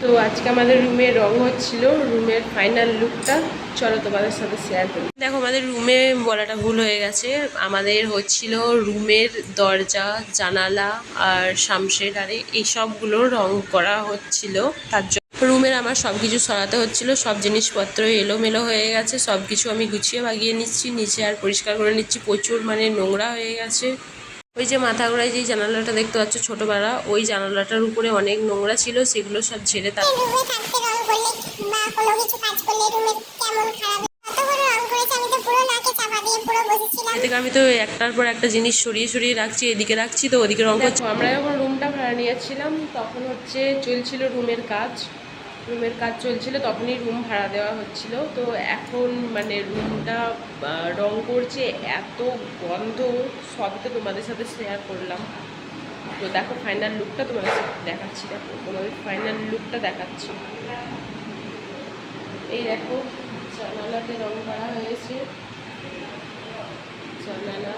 তো আজকে আমাদের রুমে রং হচ্ছিল, রুমের ফাইনাল লুকটা চলো তোমাদের সাথে শেয়ার করি। দেখো আমাদের রুমে বলাটা ভুল হয়ে গেছে, আমাদের হচ্ছিল রুমের দরজা, জানালা আর শামশেডারে এই সবগুলো রং করা হচ্ছিল। তার জন্য রুমের আমার সব কিছু সরাতে হচ্ছিল, সব জিনিসপত্র এলোমেলো হয়ে গেছে, সব কিছু আমি গুছিয়ে বাগিয়ে নিচ্ছি, নিচে আর পরিষ্কার করে নিচ্ছি। প্রচুর নোংরা হয়ে গেছে। ওই যে মাথা গোড়ায় যে জানালাটা দেখতে পাচ্ছ ছোটবেলা, ওই জানালাটার উপরে অনেক নোংরা ছিল, সেগুলো সব ঝেড়ে এদিকে আমি তো একটার পর একটা জিনিস সরিয়ে সরিয়ে রাখছি, এদিকে রাখছি তো ওদিকে রং করছি। আমরা যখন রুমটা ভাড়া নিয়েছিলাম তখন চলছিল রুমের কাজ চলছিল, তখনই রুম ভাড়া দেওয়া হচ্ছিল। তো এখন রুমটা রং করছে, এত গন্ধ, সবই তো তোমাদের সাথে শেয়ার করলাম। তো দেখো ফাইনাল লুকটা তোমাদের সাথে দেখাচ্ছি, দেখো তোমাদের ফাইনাল লুকটা দেখাচ্ছি। এই দেখো জানালাতে রং করা হয়েছে, জানালা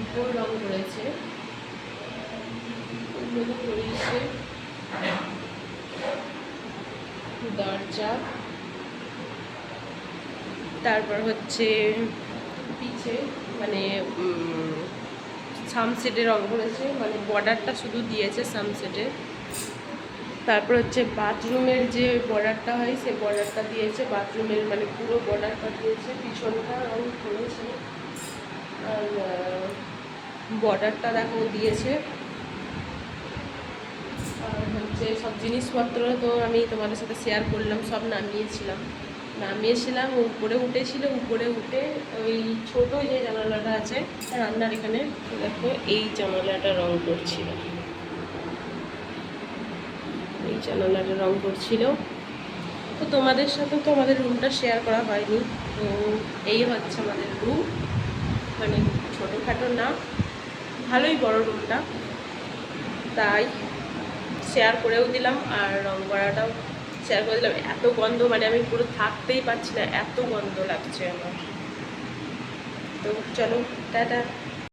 উপর রং করেছে, দরজা, তারপর পিছে সামসেটে রং করেছে, বর্ডারটা শুধু দিয়েছে সামসেটে। তারপর বাথরুমের যে বর্ডারটা হয় সেই বর্ডারটা দিয়েছে, বাথরুমের পুরো বর্ডারটা দিয়েছে, পিছনটা রং করেছে। আর বর্ডারটা দেখো দিয়েছে। আর সব জিনিসপত্র তো আমি তোমাদের সাথে শেয়ার করলাম, সব নামিয়েছিলাম উপরে উঠেছিল, উপরে উঠে ওই ছোট যে জানালাটা আছে রান্নার এখানে, দেখো এই জানালাটা রং করছিল, এই জানালাটা রং করছিল। তো তোমাদের সাথে তো আমাদের রুমটা শেয়ার করা হয়নি। তো এই হচ্ছে আমাদের রুম, ছোটোখাটো না, ভালোই বড় রুমটা, তাই শেয়ার করেও দিলাম। আর রং করাটাও শেয়ার করে দিলাম। এত গন্ধ, আমি পুরো থাকতেই পারছি না, এত গন্ধ লাগছে আমার। তো চলো টাটা।